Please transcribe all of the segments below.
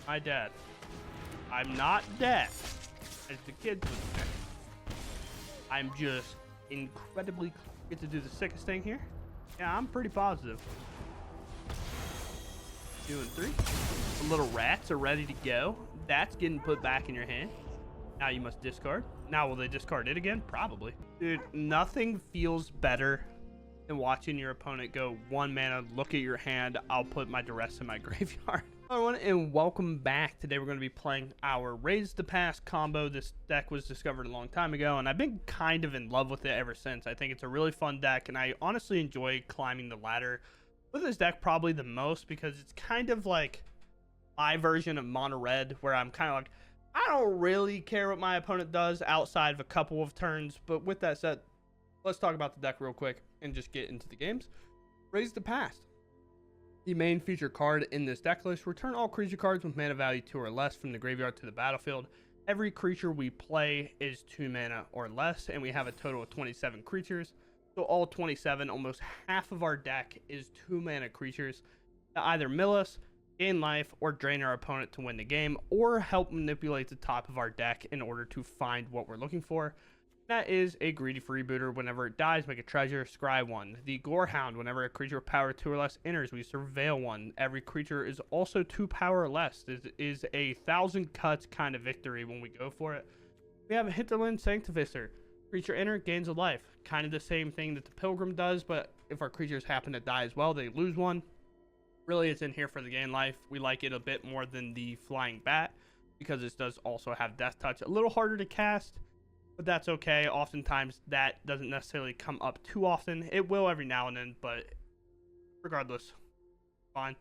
I dead? I'm not dead, as the kids would say. I'm just incredibly get to do the sickest thing here. Yeah, I'm pretty positive. 2 and 3. The little rats are ready to go. That's getting put back in your hand. Now you must discard. Now will they discard it again? Probably. Dude, nothing feels better than watching your opponent go 1 mana, look at your hand, I'll put my duress in my graveyard. Hello everyone, and welcome back. Today we're going to be playing our Raise the Pass combo. This deck was discovered a long time ago, and I've been kind of in love with it ever since. I think it's a really fun deck, and I honestly enjoy climbing the ladder with this deck probably the most, because it's kind of like my version of mono red, where I'm kind of like, I don't really care what my opponent does outside of a couple of turns. But with that said, let's talk about the deck real quick and just get into the games. Raise the Pass. The main feature card in this deck list: return all creature cards with mana value 2 or less from the graveyard to the battlefield. Every creature we play is 2 mana or less, and we have a total of 27 creatures. So all 27, almost half of our deck is 2 mana creatures that either mill us, gain life, or drain our opponent to win the game, or help manipulate the top of our deck in order to find what we're looking for. That is a Greedy Freebooter. Whenever it dies, make a treasure, scry 1. The Gorehound: whenever a creature with power 2 or less enters, we surveil 1. Every creature is also 2 power or less. This is a 1,000 cuts kind of victory when we go for it. We have a Hinterland Sanctifier. Creature enter, gains a life. Kind of the same thing that the Pilgrim does, but if our creatures happen to die as well, they lose 1. Really, it's in here for the gain life. We like it a bit more than the Flying Bat, because it does also have Death Touch. A little harder to cast, but that's okay. Oftentimes that doesn't necessarily come up too often. It will every now and then, but regardless, fine.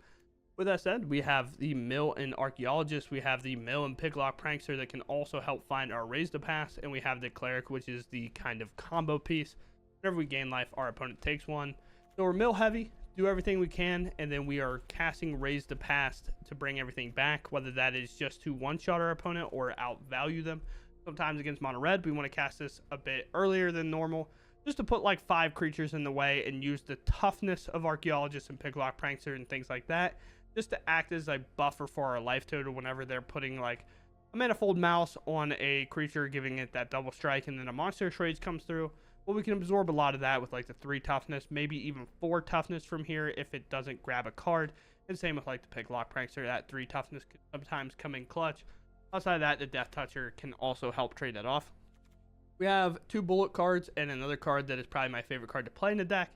With that said, we have the Mill and Archaeologist. We have the Mill and Picklock Prankster that can also help find our Raise the Pass, and we have the Cleric, which is the kind of combo piece. Whenever we gain life, our opponent takes 1. So we're mill heavy, do everything we can, and then we are casting Raise the Pass to bring everything back, whether that is just to one-shot our opponent or outvalue them. Sometimes against mono red, we want to cast this a bit earlier than normal, just to put like 5 creatures in the way and use the toughness of Archaeologist and Picklock Prankster and things like that, just to act as a buffer for our life total whenever they're putting like a Manifold Mouse on a creature, giving it that double strike, and then a Monster Trades comes through. Well, we can absorb a lot of that with like the 3 toughness, maybe even 4 toughness from here if it doesn't grab a card. And same with like the Picklock Prankster, that 3 toughness could sometimes come in clutch. Outside of that, the Death Toucher can also help trade that off. We have 2 bullet cards and another card that is probably my favorite card to play in the deck.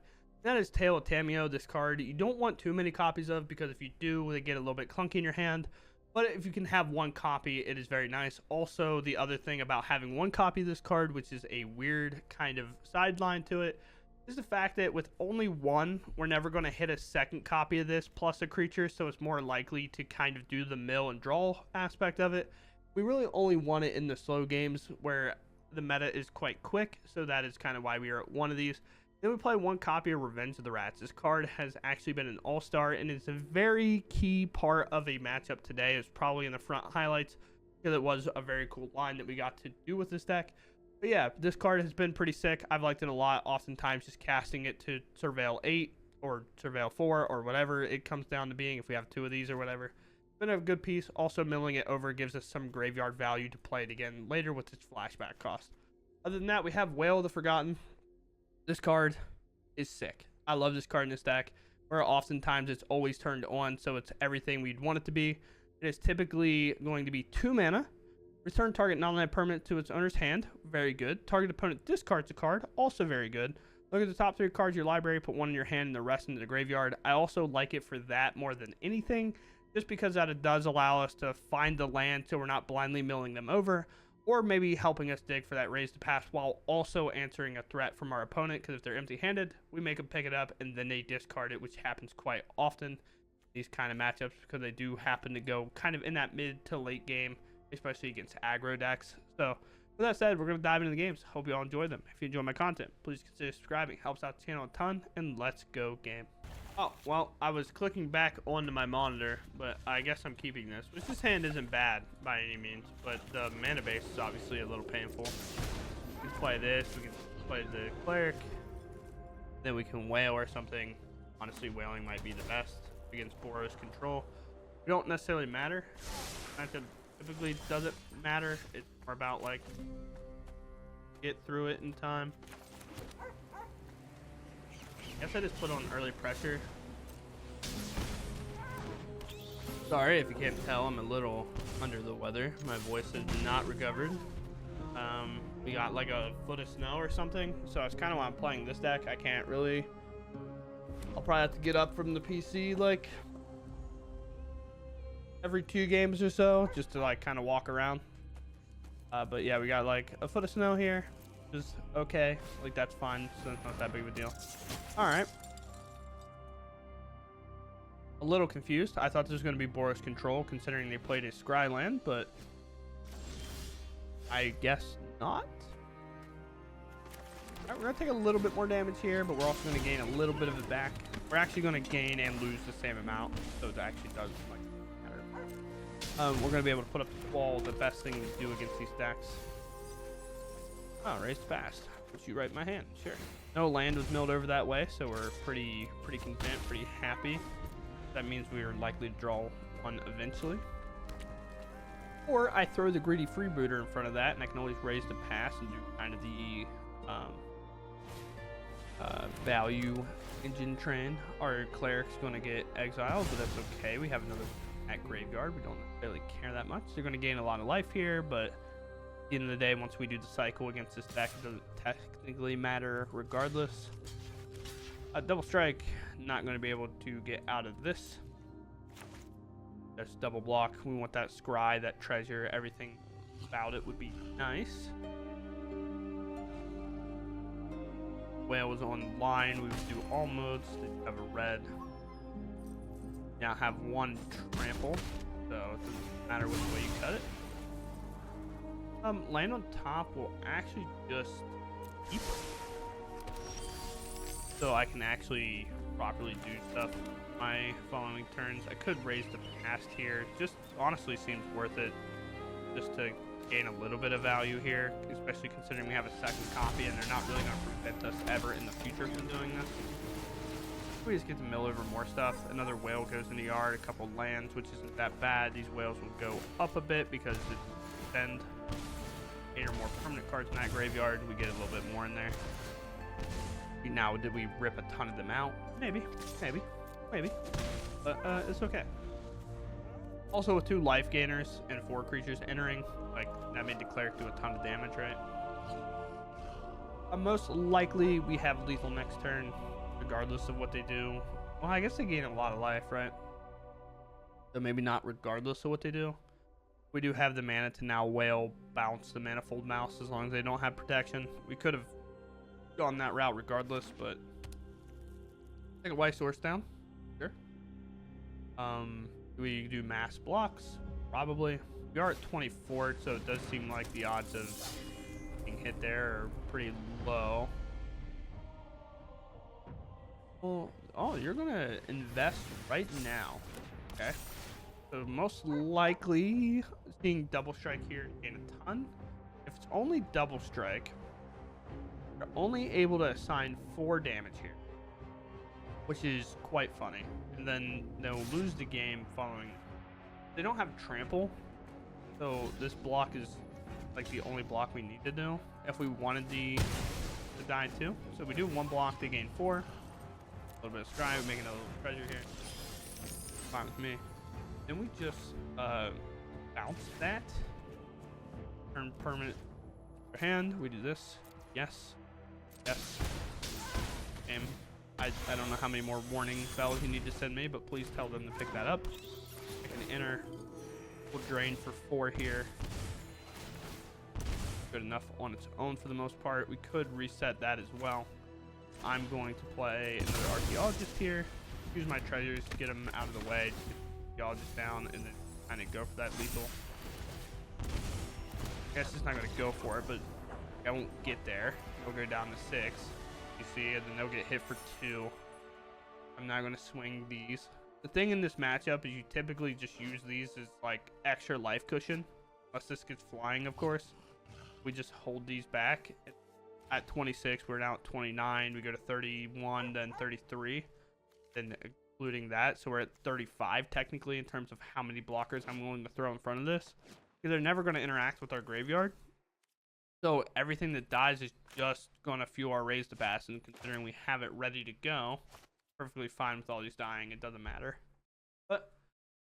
That is Tale of Tamiyo. This card you don't want too many copies of, because if you do, they get a little bit clunky in your hand. But if you can have 1 copy, it is very nice. Also, the other thing about having 1 copy of this card, which is a weird kind of sideline to it, is the fact that with only 1, we're never going to hit a second copy of this plus a creature, so it's more likely to kind of do the mill and draw aspect of it. We really only want it in the slow games where the meta is quite quick, so that is kind of why we are at 1 of these. Then we play 1 copy of Revenge of the Rats. This card has actually been an all-star, and it's a very key part of a matchup today. It's probably in the front highlights, because it was a very cool line that we got to do with this deck. But yeah, this card has been pretty sick. I've liked it a lot. Oftentimes just casting it to Surveil 8 or Surveil 4 or whatever it comes down to being, if we have 2 of these or whatever. Been a good piece. Also, milling it over gives us some graveyard value to play it again later with its flashback cost. Other than that, we have Wail the Forgotten. This card is sick. I love this card in this deck, where oftentimes it's always turned on, so it's everything we'd want it to be. It is typically going to be 2 mana. Return target non-land permanent to its owner's hand. Very good. Target opponent discards a card. Also very good. Look at the top 3 cards of your library, put 1 in your hand and the rest into the graveyard. I also like it for that more than anything, just because that it does allow us to find the land so we're not blindly milling them over, or maybe helping us dig for that Raise to Pass while also answering a threat from our opponent, because if they're empty-handed, we make them pick it up and then they discard it, which happens quite often in these kind of matchups, because they do happen to go kind of in that mid to late game, especially against aggro decks. So with that said, we're going to dive into the games. Hope you all enjoy them. If you enjoy my content, please consider subscribing. Helps out the channel a ton, and let's go game. Oh, well, I was clicking back onto my monitor, but I guess I'm keeping this. Which, this hand isn't bad by any means, but the mana base is obviously a little painful. We can play this, we can play the Cleric, then we can Wail or something. Honestly, Wailing might be the best against Boros control. It don't necessarily matter. matchup typically doesn't matter. It's more about like get through it in time. I guess I just put on early pressure. Sorry if you can't tell, I'm a little under the weather. My voice is not recovered. We got like a foot of snow or something, so it's kind of why I'm playing this deck. I can't really. I'll probably have to get up from the PC like every 2 games or so just to like kind of walk around. But yeah, we got like a foot of snow here. Just okay, like that's fine, so it's not that big of a deal. All right. A little confused. I thought this was going to be Boros Control, considering they played a Scry land, but I guess not. All right, we're going to take a little bit more damage here, but we're also going to gain a little bit of it back. We're actually going to gain and lose the same amount, so it actually does like matter. We're going to be able to put up the wall, the best thing to do against these decks. Oh, raised fast. Put you right in my hand. Sure. No land was milled over that way, so we're pretty content, pretty happy. That means we are likely to draw one eventually. Or I throw the Greedy Freebooter in front of that, and I can always raise the pass and do kind of the value engine train. Our Cleric's going to get exiled, but that's okay. We have another at graveyard. We don't really care that much. They're going to gain a lot of life here, but at the end of the day, once we do the cycle against this deck, it doesn't technically matter regardless. Double strike, not going to be able to get out of this. Just double block. We want that scry, that treasure, everything about it would be nice. Wail was online. We would do all modes. They have a red. Now have 1 trample, so it doesn't matter which way you cut it. Land on top will actually just keep, so I can actually properly do stuff my following turns. I could raise the past here. Just honestly seems worth it just to gain a little bit of value here, especially considering we have a second copy and they're not really going to prevent us ever in the future from doing this. We just get to mill over more stuff. Another Wail goes in the yard, a couple lands, which isn't that bad. These Wails will go up a bit because it spend 8 or more permanent cards in that graveyard. We get a little bit more in there. Now, did we rip a ton of them out? Maybe. But it's okay. Also, with 2 life gainers and 4 creatures entering, like, that made the Cleric do a ton of damage, right? Most likely, we have lethal next turn, regardless of what they do. Well, I guess they gain a lot of life, right? So maybe not regardless of what they do. We do have the mana to now Wail, bounce the Manifold Mouse as long as they don't have protection. We could have gone that route regardless, but take a White Source down. Sure. We do mass blocks, probably. We are at 24, so it does seem like the odds of being hit there are pretty low. Well, oh, you're gonna invest right now. Okay. So most likely seeing double strike here gain a ton. If it's only double strike, they're only able to assign 4 damage here, which is quite funny. And then they'll lose the game following. They don't have trample, so this block is like the only block we need to do if we wanted to die too. So we do 1 block, they gain 4. A little bit of scry, we make another little treasure here. Fine with me. Then we just bounce that. Turn permanent hand. We do this. Yes. Yes. Game. I don't know how many more warning bells you need to send me, but please tell them to pick that up. I can enter. We'll drain for 4 here. Good enough on its own for the most part. We could reset that as well. I'm going to play another Archaeologist here. Use my treasures to get them out of the way. To get the Archaeologist down and then kind of go for that lethal. I guess it's not going to go for it, but I won't get there. We'll go down to 6. You see, and then they'll get hit for 2. I'm not going to swing these. The thing in this matchup is you typically just use these as like extra life cushion. Unless this gets flying, of course. We just hold these back. At 26, we're now at 29. We go to 31, then 33. Then including that. So we're at 35 technically in terms of how many blockers I'm willing to throw in front of this. Because they're never going to interact with our graveyard. So everything that dies is just going to fuel our raise to pass. And considering we have it ready to go, perfectly fine with all these dying. It doesn't matter. But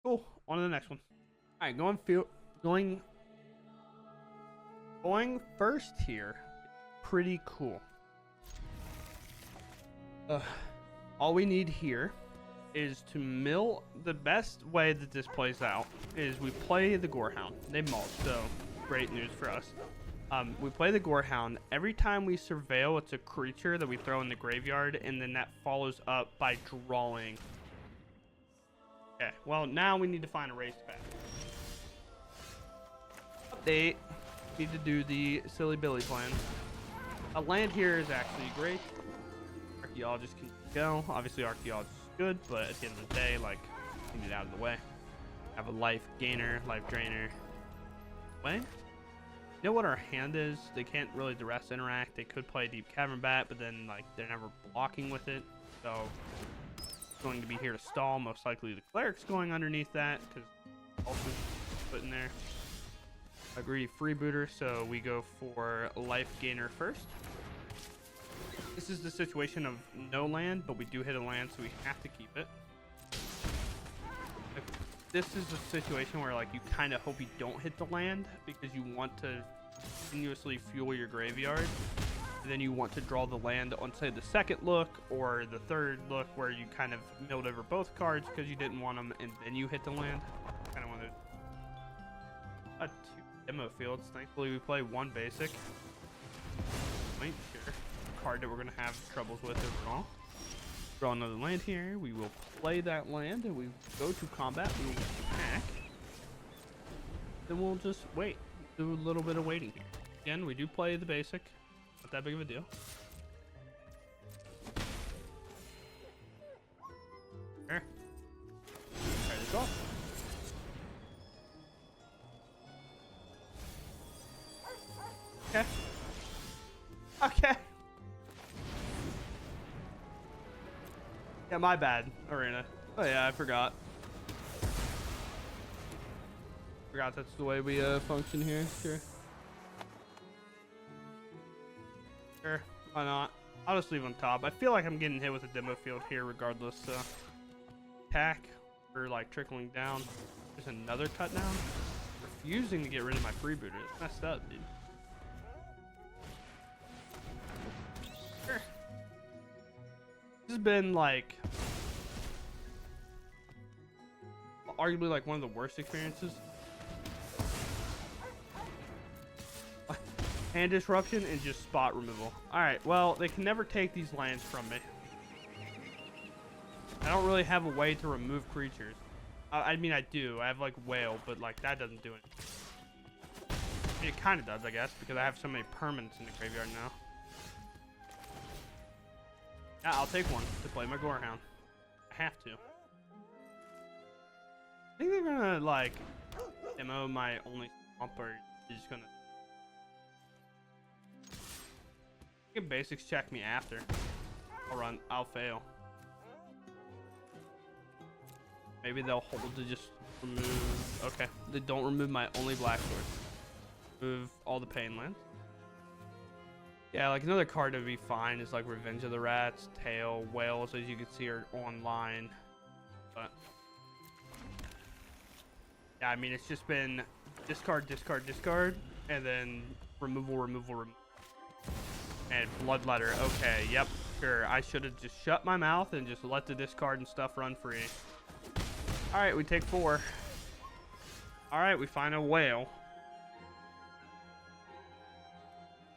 cool. On to the next one. All right, going first here. Pretty cool. All we need here is to mill. The best way that this plays out is we play the Gorehound. They mulch, so great news for us. We play the Gorehound. Every time we surveil, it's a creature that we throw in the graveyard, and then that follows up by drawing. Okay, well, now we need to find a race path. Update. Need to do the silly Billy plan. A land here is actually great. Archaeologist can go. Obviously, Archaeologist is good, but at the end of the day, like, get it out of the way. Have a life gainer, life drainer. Way. You know what our hand is? They can't really duress interact. They could play Deep Cavern Bat, but then like they're never blocking with it. So it's going to be here to stall. Most likely the Cleric's going underneath that because also put in there a Greedy Freebooter. So we go for life gainer first. This is the situation of no land, but we do hit a land, so we have to keep it. This is a situation where like you kind of hope you don't hit the land because you want to continuously fuel your graveyard, and then you want to draw the land on, say, the second look or the third look where you kind of milled over both cards because you didn't want them, and then you hit the land. Kind of one of those. 2 demo fields. Thankfully, we play 1 basic. Wait, here. Card that we're gonna have troubles with overall. Draw another land here. We will play that land and we go to combat. We will attack. Then we'll just wait. Do a little bit of waiting here. Again, we do play the basic. Not that big of a deal. Here. Try this off. Okay. Okay. Yeah, my bad, Arena. Oh yeah, I forgot. Forgot that's the way we function here. Sure. Sure, why not? I'll just leave on top. I feel like I'm getting hit with a demo field here regardless, so. Attack, or like trickling down. There's another cut down. Refusing to get rid of my freebooter. It's messed up, dude. Sure. This has been like arguably like one of the worst experiences. Hand disruption and just spot removal. Alright, well, they can never take these lands from me. I don't really have a way to remove creatures. I mean, I do. I have like Wail, but like that doesn't do anything. I mean, it kind of does, I guess, because I have so many permanents in the graveyard now. Yeah, I'll take one to play my Gorehound. I have to. I think they're gonna like demo my only swamp, or they're just gonna. You can basics check me after. I'll fail. Maybe they'll hold to just remove. Okay, they don't remove my only black sword. Remove all the pain lands. Yeah, like another card that would be fine is like Revenge of the Rats, Tail, Whales, as you can see, are online. But yeah, I mean, it's just been discard, discard, discard, and then removal, removal, removal. And Bloodletter. Okay, yep, sure. I should have just shut my mouth and just let the discard and stuff run free. Alright, we take 4. Alright, we find a Wail.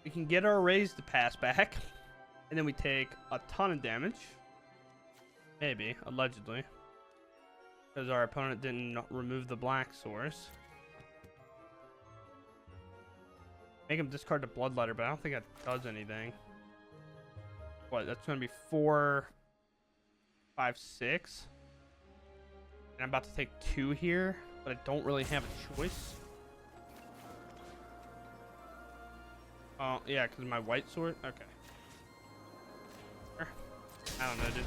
We can get our raise to pass back. And then we take a ton of damage. Maybe, allegedly. Because our opponent didn't remove the black source. Make him discard the Bloodletter, but I don't think that does anything. What, that's going to be 4, 5, 6. And I'm about to take 2 here, but I don't really have a choice. Oh, yeah, because my white sword? Okay. Sure. I don't know, dude.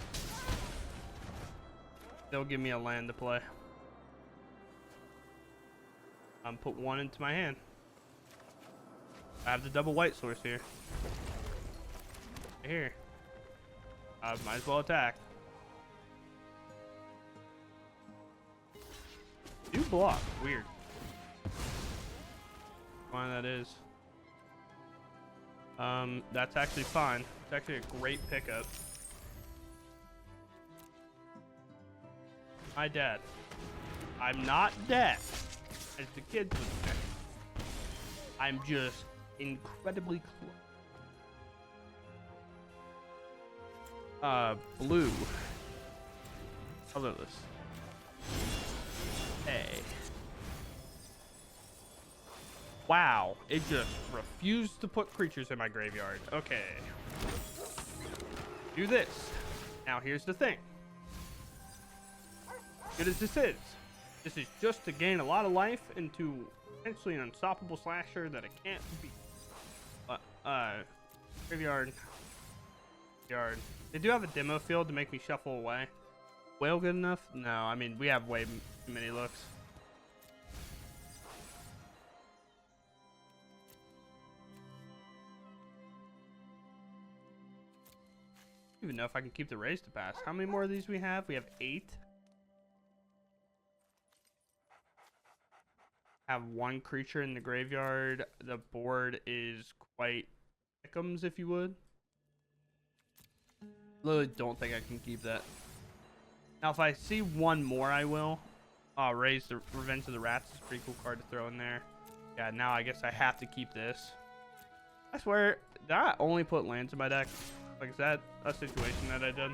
They'll give me a land to play. Put one into my hand. I have the double white source here. Right here. Might as well attack. Do block. Weird. Why that is. That's actually fine. It's actually a great pickup. My dad. I'm not dead, as the kids would say. I'm just incredibly close. Blue. Colorless. Hey. Wow, it just refused to put creatures in my graveyard. Okay. Do this. Now here's the thing. Good as this is just to gain a lot of life into potentially an unstoppable slasher that I can't beat. But, graveyard. Yard. They do have a demo field to make me shuffle away. Wail good enough? No, I mean, we have way too many looks. I don't even know if I can keep the raise to pass. How many more of these we have? We have 8. Have one creature in the graveyard. The board is quite pick'ems, if you would. Literally don't think I can keep that. Now, if I see one more, I will. Raise the Revenge of the Rats is a pretty cool card to throw in there. Yeah, now I guess I have to keep this. I swear, did I only put lands in my deck? Like, is that a situation that I did?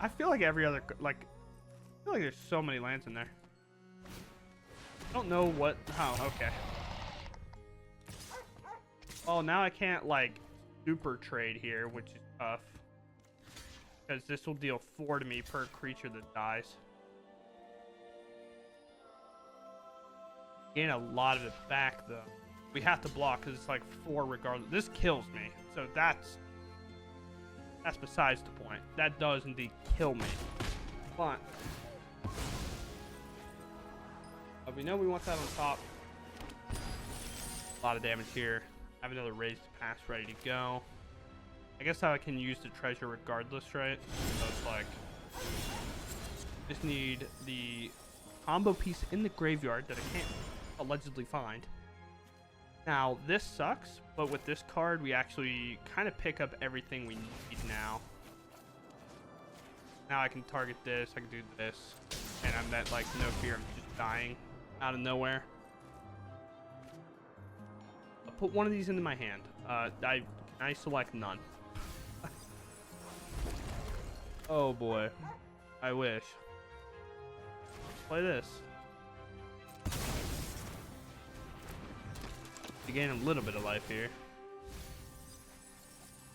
I feel like every other, like, I feel like there's so many lands in there. I don't know what. Oh, okay. Oh, now I can't, like, super trade here, which is tough. Because this will deal 4 to me per creature that dies. Gain a lot of it back, though. We have to block because it's like 4 regardless. This kills me. So that's besides the point. That does indeed kill me. But we know we want that on top. A lot of damage here. I have another raise to pass ready to go. I guess I can use the treasure regardless, right? So it's like, just need the combo piece in the graveyard that I can't allegedly find. Now, this sucks, but with this card, we actually kind of pick up everything we need now. Now I can target this, I can do this, and I'm at, like, no fear of just dying out of nowhere. I'll put one of these into my hand. I select none. Oh boy, I wish. Play this. To gain a little bit of life here.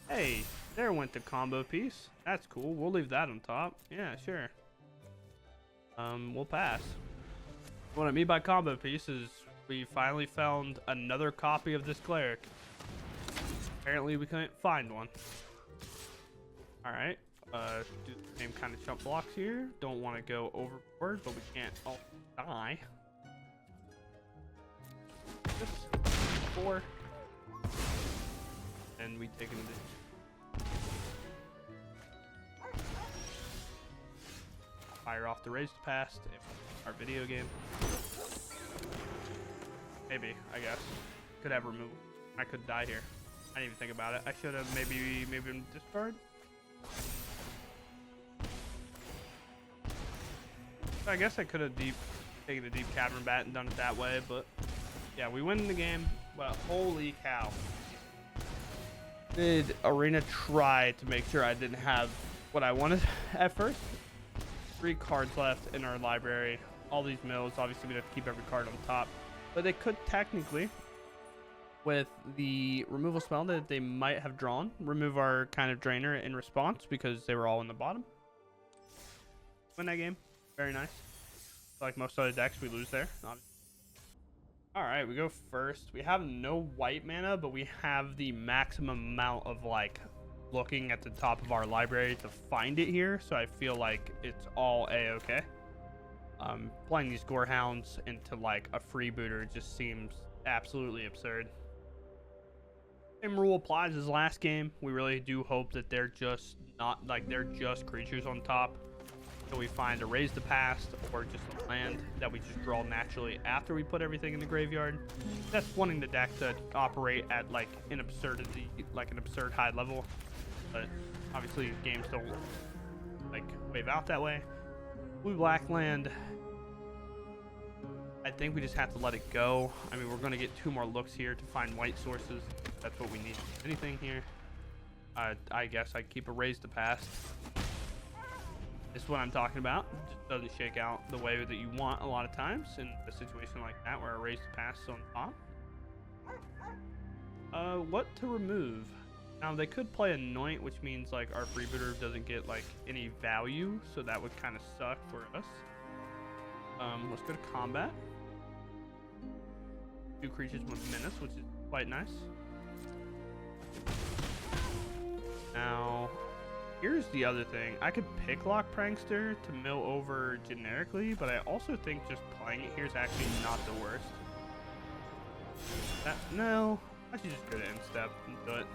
Hey, there went the combo piece. That's cool. We'll leave that on top. Yeah, sure. We'll pass. What I mean by combo piece is we finally found another copy of this cleric. Apparently we couldn't find one. Alright. Do the same kind of jump blocks here. Don't want to go overboard, but we can't all die. Just 4. And we take into fire off the raised past our video game. Maybe, I guess. Could have removed. I could die here. I didn't even think about it. I should have maybe discard. I guess I could have taken the deep cavern bat and done it that way, but yeah, we win the game. But holy cow. Did Arena try to make sure I didn't have what I wanted at first? 3 cards left in our library. All these mills, obviously we have to keep every card on top. But they could technically, with the removal spell that they might have drawn, remove our kind of drainer in response because they were all in the bottom. Win that game. Very nice. Like most other decks, we lose there. Alright, we go first. We have no white mana, but we have the maximum amount of, like, looking at the top of our library to find it here, so I feel like it's all a-okay. Playing these Gorehounds into like a freebooter just seems absolutely absurd. Same rule applies as last game. We really do hope that they're just not like they're just creatures on top. So we find a Raise the Past or just a land that we just draw naturally after we put everything in the graveyard. That's wanting the deck to operate at like an absurdity, like an absurd high level. But obviously games don't like wave out that way. Blue black land. I think we just have to let it go. I mean, we're going to get 2 more looks here to find white sources. That's what we need. Anything here? I guess I keep a Raise the Past. This is what I'm talking about. It just doesn't shake out the way that you want a lot of times in a situation like that where a Raise the Past is on top. What to remove? Now they could play Anoint, which means like our freebooter doesn't get like any value, so that would kind of suck for us. Let's go to combat. 2 creatures with menace, which is quite nice. Now, here's the other thing. I could Picklock Prankster to mill over generically, but I also think just playing it here is actually not the worst. No, I should just go to end step and do it.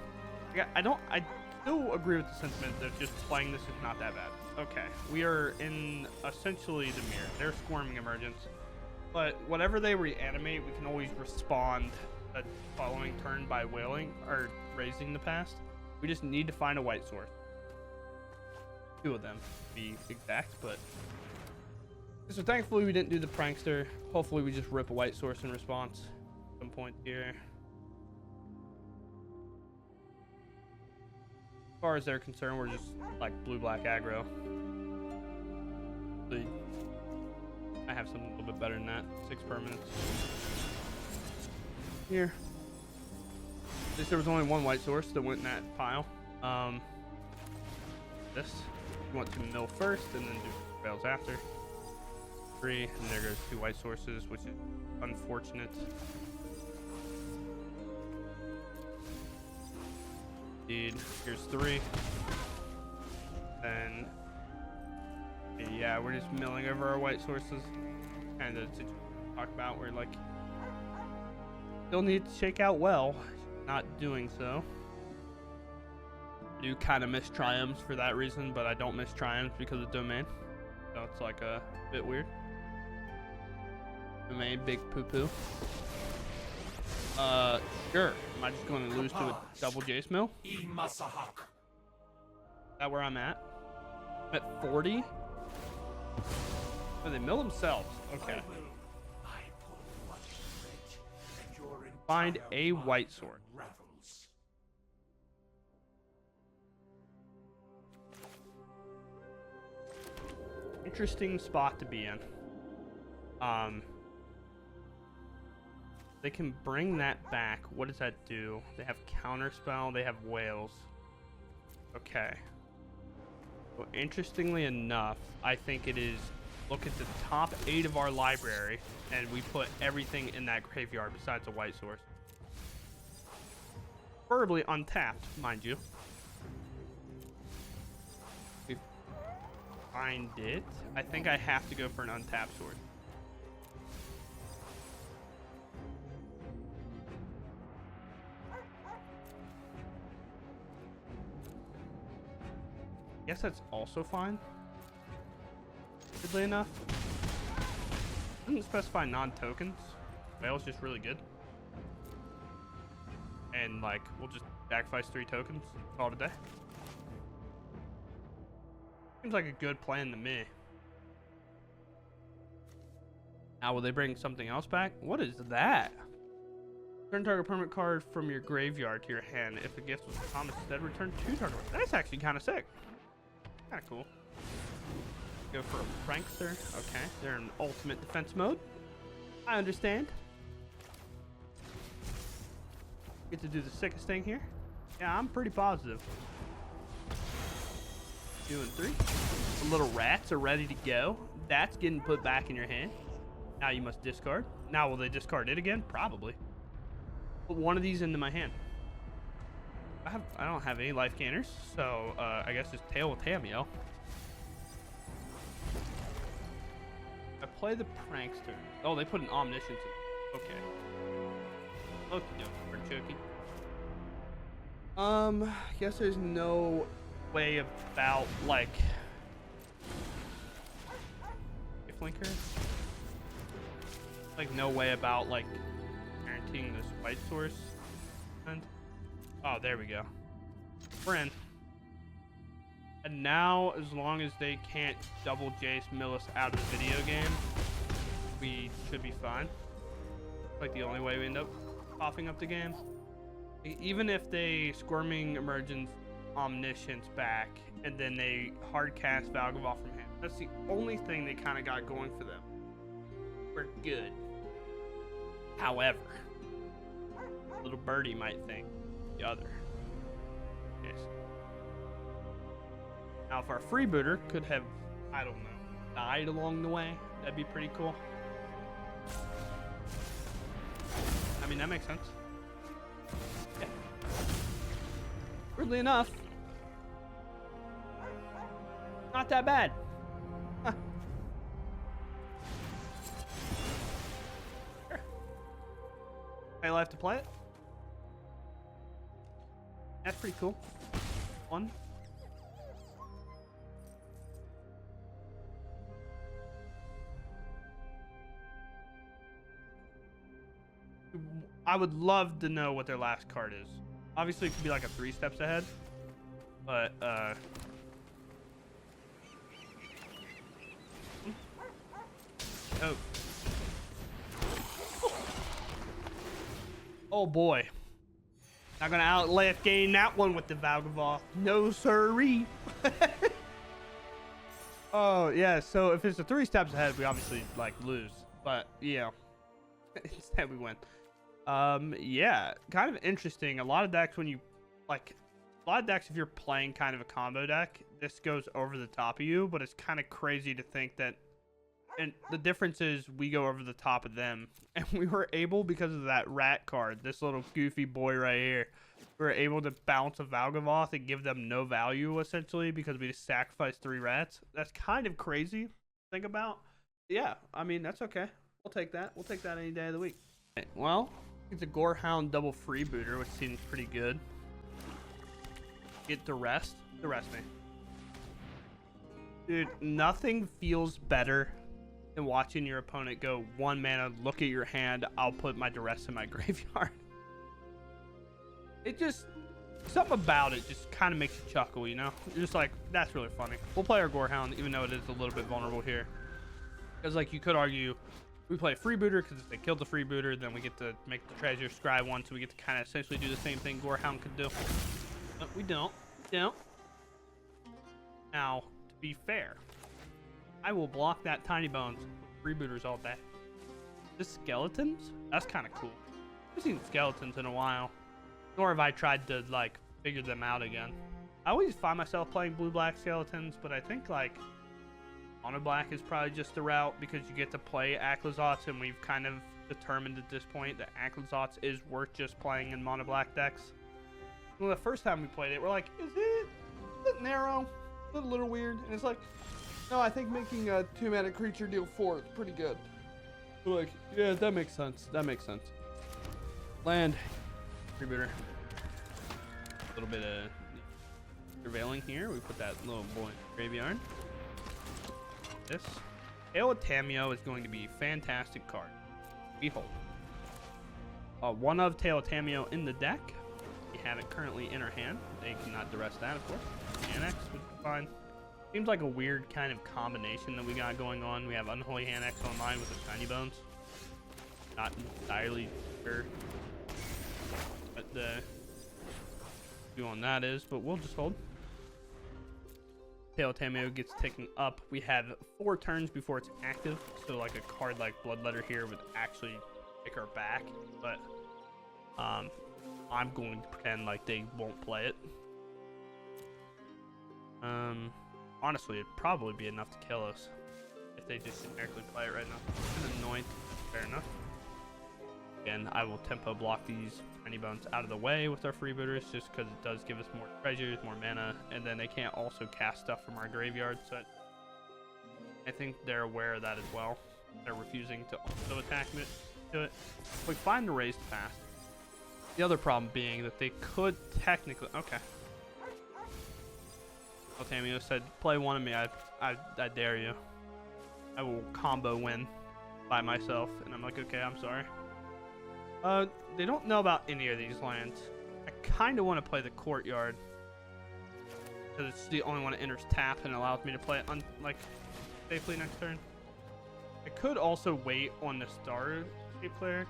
I still agree with the sentiment that just playing this is not that bad. Okay, we are in essentially the mirror. They're Squirming Emergence. But whatever they reanimate, we can always respond the following turn by wailing or raising the past. We just need to find a white source. 2 of them, to be exact, but... So thankfully we didn't do the Prankster. Hopefully we just rip a white source in response at some point here. As far as they're concerned, we're just like blue-black aggro. I have something a little bit better than that. 6 permanents. Here. At least there was only 1 white source that went in that pile. This. You want to mill first and then do rails after. 3, and there goes 2 white sources, which is unfortunate. Indeed. Here's 3. Then, yeah, we're just milling over our white sources. Kind of to talk about, we're like, still need to shake out well. Not doing so. I do kind of miss triumphs for that reason, but I don't miss triumphs because of domain. So it's like a bit weird. Domain, big poo-poo. Sure. Am I just going to lose to a double Jace mill? Is that where I'm at? I'm at 40? Oh, they mill themselves. Okay. Find a white sword. Interesting spot to be in. They can bring that back. What does that do? They have counterspell. They have Wails. Okay. Well, interestingly enough, I think it is look at the top 8 of our library, and we put everything in that graveyard besides a white source. Preferably untapped, mind you. We find it. I think I have to go for an untapped sword. Guess that's also fine. Weirdly enough. Doesn't specify non-tokens. Wail's just really good. And like, we'll just sacrifice 3 tokens, call it a day. Seems like a good plan to me. Now, will they bring something else back? What is that? Return target permanent card from your graveyard to your hand. If the gift was common, instead return 2 target. That's actually kind of sick. Kind of cool. Go for a Prankster. Okay, they're in ultimate defense mode. I understand. Get to do the sickest thing here. Yeah, I'm pretty positive. 2 and 3. The little rats are ready to go. That's getting put back in your hand. Now you must discard. Now will they discard it again? Probably. Put one of these into my hand. I don't have any life gainers, so I guess it's Tale of Tamiyo. I play the Prankster. Oh, they put an Omniscience in. Okay. Okay, Chucky. I guess there's no way about like Flinker. Like no way about like guaranteeing this white source. And oh, there we go. We're in. And now, as long as they can't double Jace Millis out of the video game, we should be fine. Like the only way we end up popping up the game. Even if they Squirming Emergence Omniscience back, and then they hard cast Valgavoth from hand. That's the only thing they kind of got going for them. We're good. However, little birdie might think the other. Yes. Now, if our freebooter could have, I don't know, died along the way, that'd be pretty cool. I mean, that makes sense. Yeah. Weirdly enough, not that bad. Huh. Sure. Pay life to play it. That's pretty cool. One. I would love to know what their last card is. Obviously, it could be like a 3 steps ahead, but oh, oh boy, not gonna outlast gain that one with the Valgavoth. No sirree. Oh yeah, so if it's a 3 steps ahead, we obviously like lose, but yeah, instead we win. Yeah, kind of interesting. A lot of decks, when you like a lot of decks, if you're playing kind of a combo deck, this goes over the top of you, but it's kind of crazy to think that. And the difference is we go over the top of them, and we were able, because of that rat card, this little goofy boy right here, we were able to bounce a Valgavoth and give them no value essentially because we just sacrificed 3 rats. That's kind of crazy to think about. Yeah, I mean, that's okay. We'll take that. We'll take that any day of the week. Okay, well, it's a Gorehound double freebooter, which seems pretty good. Get the rest. The rest me. Dude, nothing feels better than watching your opponent go 1 mana, look at your hand, I'll put my duress in my graveyard. It just, something about it just kind of makes you chuckle, you know? You're just like, that's really funny. We'll play our Gorehound, even though it is a little bit vulnerable here. Because like you could argue, we play a freebooter because if they killed the freebooter, then we get to make the treasure scry one, so we get to kind of essentially do the same thing Gorehound could do. But we don't. We don't. Now, to be fair, I will block that Tiny Bones with freebooters all day. The skeletons? That's kind of cool. I've seen skeletons in a while. Nor have I tried to, like, figure them out again. I always find myself playing blue-black skeletons, but I think, like, mono-black is probably just the route because you get to play Aclazots, and we've kind of determined at this point that Aclazots is worth just playing in mono-black decks. Well, the first time we played it, we're like, is it a bit narrow? A little weird. And it's like, no, I think making a 2-mana creature deal 4 is pretty good. We're like, yeah, that makes sense. That makes sense. Land. Freebooter. A little bit of surveilling here. We put that little boy in the graveyard. This. Tale of Tamiyo is going to be a fantastic card. Behold. One of Tale of Tamiyo in the deck. We have it currently in our hand. They cannot duress that, of course. Annex would be fine. Seems like a weird kind of combination that we got going on. We have Unholy Annex online with the Tiny Bones. Not entirely sure what the view on that is, but we'll just hold. Tale of Tamiyo gets taken up. We have 4 turns before it's active, so like a card like Bloodletter here would actually pick our back, but I'm going to pretend like they won't play it. Honestly, it'd probably be enough to kill us if they just generically play it right now. I'm annoyed. Fair enough. Again, I will tempo block these tiny bones out of the way with our freebooters just because it does give us more treasures, more mana, and then they can't also cast stuff from our graveyard, so I think they're aware of that as well. They're refusing to also attack to it. We find the raised fast. The other problem being that they could technically... Okay. Well, Tamiyo said, play one of me. I dare you. I will combo win by myself. And I'm like, okay, I'm sorry. They don't know about any of these lands. I kind of want to play the Courtyard, because it's the only one that enters tap and allows me to play it safely next turn. I could also wait on the Starscape Cleric.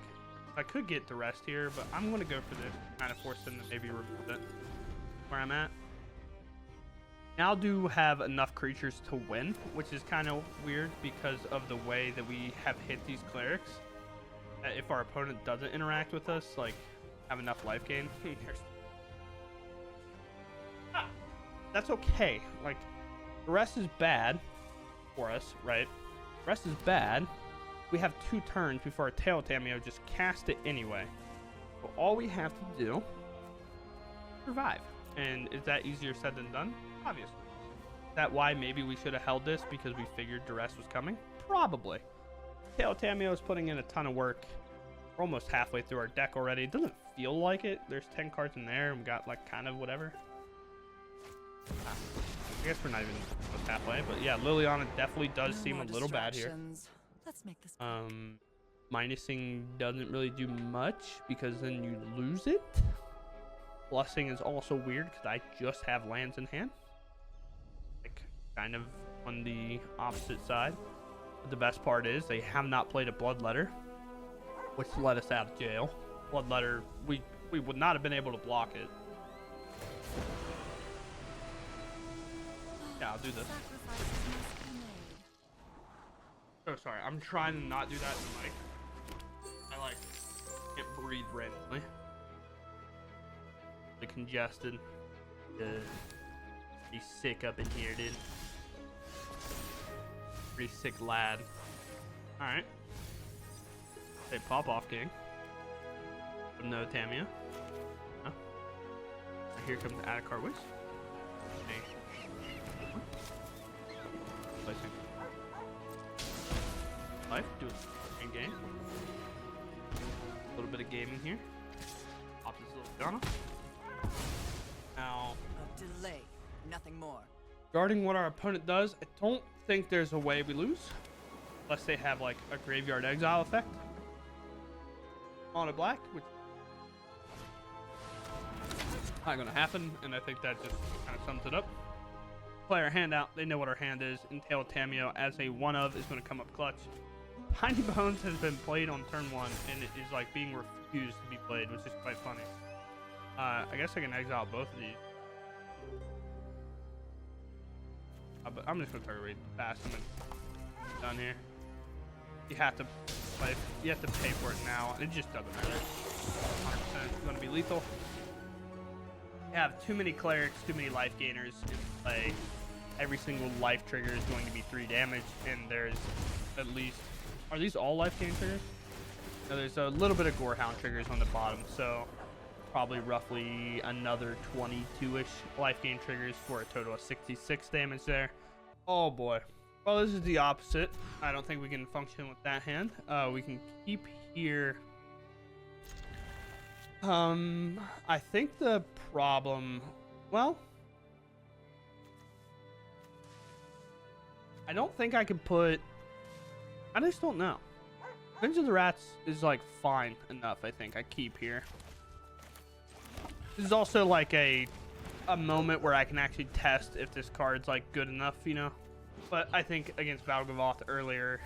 I could get the rest here, but I'm going to go for this, kind of force them to maybe remove it where I'm at. Now do have enough creatures to win, which is kind of weird because of the way that we have hit these clerics. If our opponent doesn't interact with us, like have enough life gain, that's okay. Like, the rest is bad for us, right? The rest is bad. We have 2 turns before our Tale of Tamiyo, just cast it anyway. So all we have to do is survive. And is that easier said than done? Obviously. Is that why maybe we should have held this because we figured duress was coming? Probably. Tale of Tamiyo is putting in a ton of work. We're almost halfway through our deck already. It doesn't feel like it. There's 10 cards in there and we got like kind of whatever. I guess we're not even almost halfway, but yeah, Liliana definitely does seem a little bad here. Let's make this minusing doesn't really do much because then you lose it. Blessing is also weird because I just have lands in hand, like kind of on the opposite side. But the best part is they have not played a Bloodletter, which let us out of jail. Bloodletter, we would not have been able to block it. Yeah, I'll do this. Oh, sorry. I'm trying to not do that in the mic. I can't breathe randomly. The congested. Be sick up in here, dude. Pretty sick lad. Alright. Say pop off, king. No Tamiyo. Huh? Here comes Adarkar Wastes. Placing life, do a game. A little bit of gaming here. Pop this little gun. Now, a delay, nothing more. regarding what our opponent does, I don't think there's a way we lose, unless they have like a graveyard exile effect on a black, which is not gonna happen, and I think that just kind of sums it up. Play our hand out. They know what our hand is. And Tale of Tamiyo as a one of is going to come up clutch. Tiny Bones has been played on turn 1 and it is like being refused to be played, which is quite funny. I guess I can exile both of these. But I'm just going to target raid fast and then done here. You have to play. You have to pay for it now, and it just doesn't matter. 100% going to be lethal. You have too many clerics, too many life gainers in play. Every single life trigger is going to be 3 damage, and there's at least... Are these all life gain triggers? No, there's a little bit of Gorehound triggers on the bottom, so probably roughly another 22-ish life gain triggers for a total of 66 damage there. Oh boy. Well, this is the opposite. I don't think we can function with that hand. We can keep here. I think the problem... Well... I don't think I could put... I just don't know. Revenge of the Rats is like fine enough, I think. I keep here. This is also like a moment where I can actually test if this card's like good enough, you know? But I think against Valgavoth earlier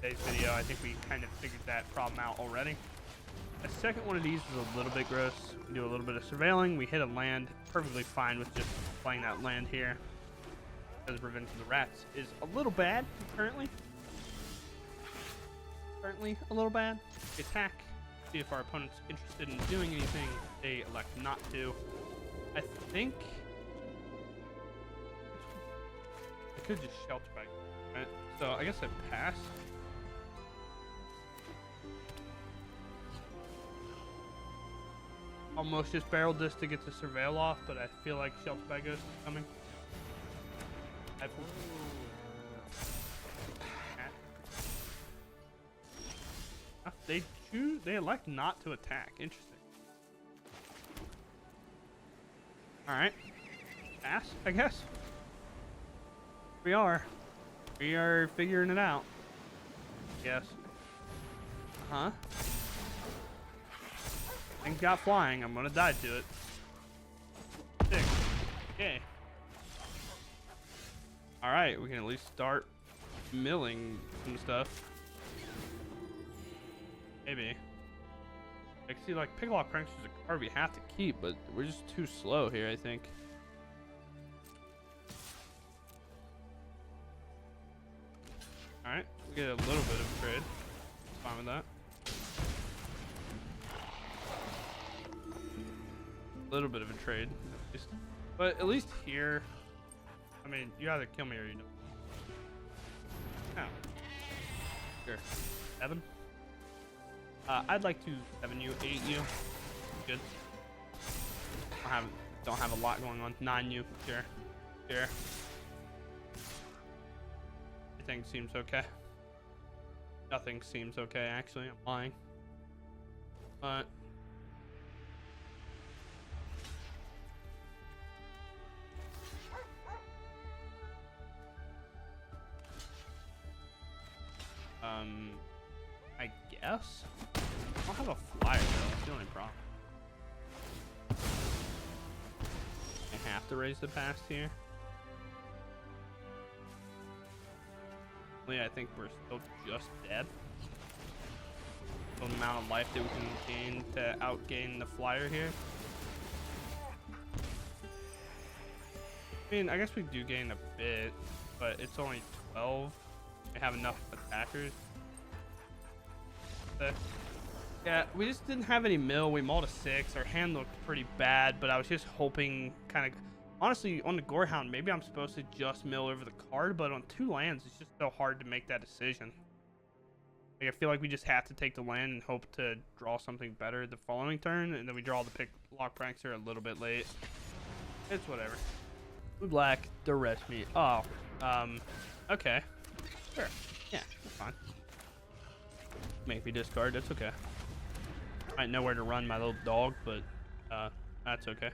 in today's video, I think we kind of figured that problem out already. A second one of these is a little bit gross. We do a little bit of surveilling. We hit a land. Perfectly fine with just playing that land here. Because Revenge of the Rats is a little bad currently. Currently a little bad. Attack. See if our opponent's interested in doing anything. They elect not to. I think I could just shelter back. Right? So I guess I pass. almost just barreled this to get the surveil off, but I feel like Shelter by Ghost is coming. They elect not to attack. Interesting. All right, pass, I guess. We are figuring it out. Yes. Huh? Things got flying. I'm gonna die to it. 6. Okay. All right, we can at least start milling some stuff. Maybe. I can see like Picklock Prankster is a card we have to keep, but we're just too slow here, I think. All right, we get a little bit of trade. Fine with that. A little bit of a trade, at least. But at least here, I mean, you either kill me or you don't. Oh. Sure. 7. I'd like to 7 you, 8 you. Good. Don't have a lot going on. 9 you. Sure. Sure. Everything seems okay. Nothing seems okay, actually. I'm lying. But I guess I don't have a flyer though. That's the only problem. I have to raise the past here. I think we're still just dead. The amount of life that we can gain to outgain the flyer here. I mean, I guess we do gain a bit, but it's only 12. We have enough attackers. Yeah, we just didn't have any mill. We mauled a 6. Our hand looked pretty bad, but I was just hoping kind of... Honestly, on the Gorehound, maybe I'm supposed to just mill over the card, but on 2 lands, it's just so hard to make that decision. Like, I feel like we just have to take the land and hope to draw something better the following turn, and then we draw the Picklock Prankster a little bit late. It's whatever. Blue black, duress me. Oh, okay. Sure. Yeah, that's fine. Make me discard, that's okay. Might know where to run my little dog, but that's okay.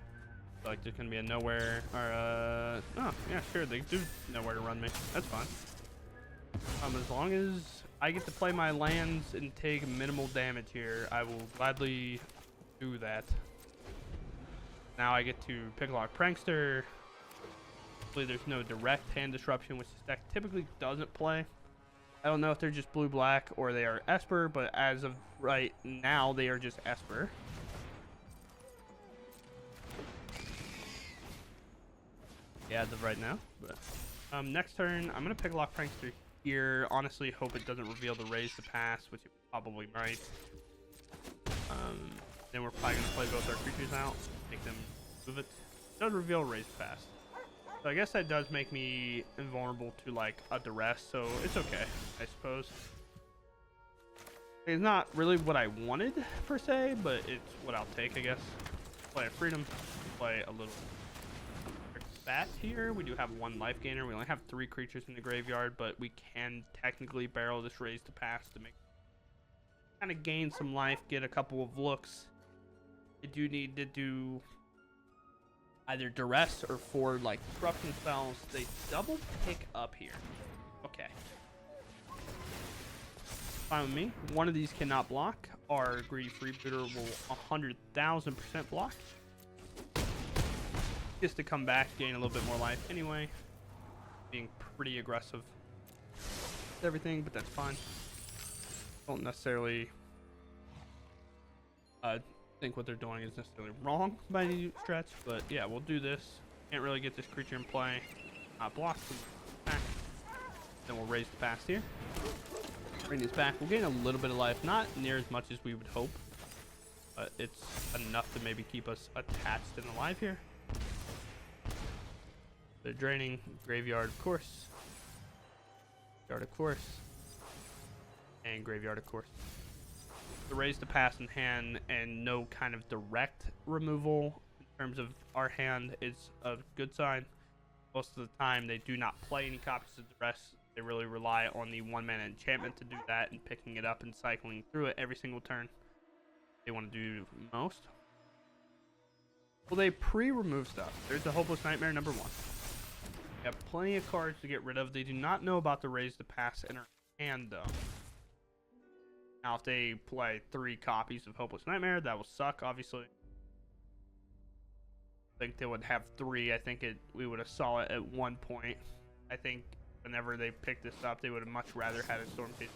Like there's gonna be a nowhere or oh yeah, sure, they do know where to run me. That's fine. As long as I get to play my lands and take minimal damage here, I will gladly do that. Now I get to Picklock Prankster. Hopefully there's no direct hand disruption, which this deck typically doesn't play. I don't know if they're just blue-black or they are Esper, but as of right now, they are just Esper. Yeah, as of right now. But next turn, I'm gonna Picklock Prankster here. Honestly, hope it doesn't reveal the raise to pass, which it probably might. Then we're probably gonna play both our creatures out, make them move it. It does reveal raise to pass. So I guess that does make me invulnerable to like a duress, so it's okay, I suppose. It's not really what I wanted per se, but it's what I'll take, I guess. Play a freedom, play a little bat here. We do have 1 life gainer. We only have 3 creatures in the graveyard, but we can technically barrel this raise to pass to make kind of gain some life, get a couple of looks. I do need to do either duress or 4 like corruption spells. They double pick up here. Okay. Fine with me. One of these cannot block. Our Greedy Freebooter will 100,000% block. Just to come back, gain a little bit more life anyway. Being pretty aggressive with everything, but that's fine. Don't necessarily think what they're doing is necessarily wrong by any stretch, but yeah, we'll do this. Can't really get this creature in play. Block them back. Then we'll raise the past here. Bring these back. We'll gain a little bit of life, not near as much as we would hope, but it's enough to maybe keep us attached and alive here. They're draining graveyard, of course. Graveyard, of course. And graveyard, of course. the raise to pass in hand and no kind of direct removal in terms of our hand is a good sign. Most of the time, they do not play any copies of duress. They really rely on the 1-mana enchantment to do that and picking it up and cycling through it every single turn. They want to do most. Well, they pre-remove stuff. There's the Hopeless Nightmare number 1. They have plenty of cards to get rid of. They do not know about the raise to pass in our hand, though. Now, if they play 3 copies of Hopeless Nightmare, that will suck, obviously. I think they would have 3. I think we would have saw it at one point. I think whenever they picked this up, they would have much rather had a Storm Chase.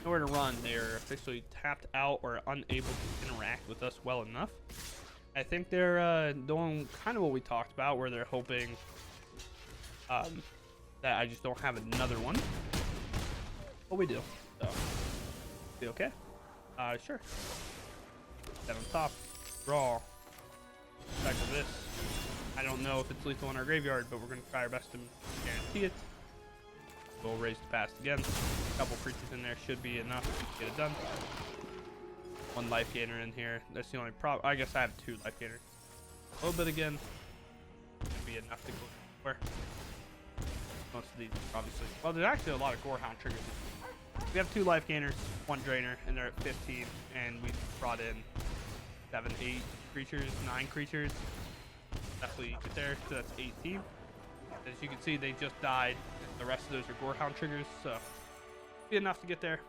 Nowhere to run. They are officially tapped out or unable to interact with us well enough. I think they're doing kind of what we talked about, where they're hoping that I just don't have another one. But we do. So, be okay? Sure. Set on top. Draw. Back to this. I don't know if it's lethal in our graveyard, but we're going to try our best to guarantee it. We'll raise the past again. A couple creatures in there should be enough to get it done. 1 life gainer in here. That's the only problem. I guess I have 2 life gainers. A little bit again. Should be enough to go where. Most of these, obviously. Well, there's actually a lot of Gorehound triggers. We have 2 life gainers, 1 drainer, and they're at 15. And we brought in 7, 8 creatures, 9 creatures. Definitely get there. So that's 18. As you can see, they just died. The rest of those are Gorehound triggers, so be enough to get there.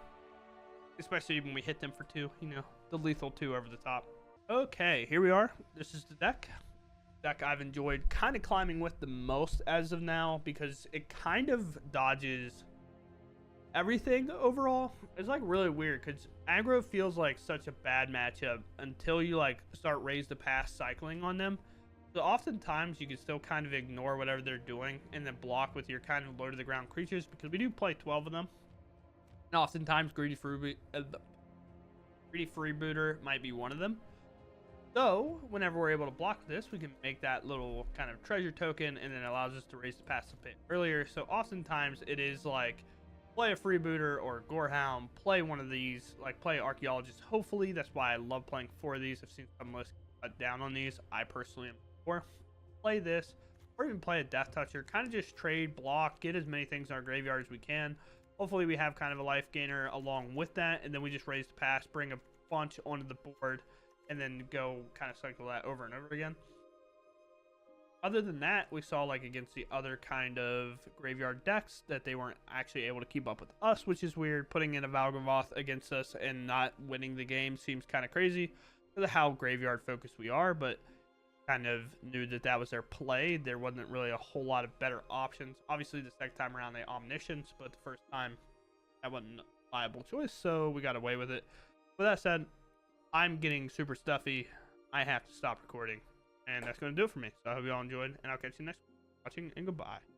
Especially when we hit them for 2, you know, the lethal 2 over the top. Okay, here we are. This is the deck. Deck I've enjoyed kind of climbing with the most as of now because it kind of dodges everything overall. It's like really weird because aggro feels like such a bad matchup until you like start raise the pass cycling on them. So oftentimes you can still kind of ignore whatever they're doing and then block with your kind of low to the ground creatures because we do play 12 of them. And oftentimes Greedy Freebooter might be one of them. So whenever we're able to block this, we can make that little kind of treasure token and then it allows us to raise the pass a bit earlier. So oftentimes it is like play a Freebooter or Gorehound, play one of these, like play Archaeologist. Hopefully that's why I love playing 4 of these. I've seen some lists cut down on these. I personally am. Or play this, or even play a Death Toucher. Kind of just trade, block, get as many things in our graveyard as we can. Hopefully we have kind of a life gainer along with that, and then we just raise the pass, bring a bunch onto the board, and then go kind of cycle that over and over again. Other than that, we saw like against the other kind of graveyard decks that they weren't actually able to keep up with us, which is weird. Putting in a Valgavoth against us and not winning the game seems kind of crazy for how graveyard focused we are, but kind of knew that that was their play. There wasn't really a whole lot of better options. Obviously, the second time around, they Omniscience, but the first time, that wasn't a viable choice, so we got away with it. With that said, I'm getting super stuffy. I have to stop recording, and that's going to do it for me. So I hope you all enjoyed, and I'll catch you next time. Watching, and goodbye.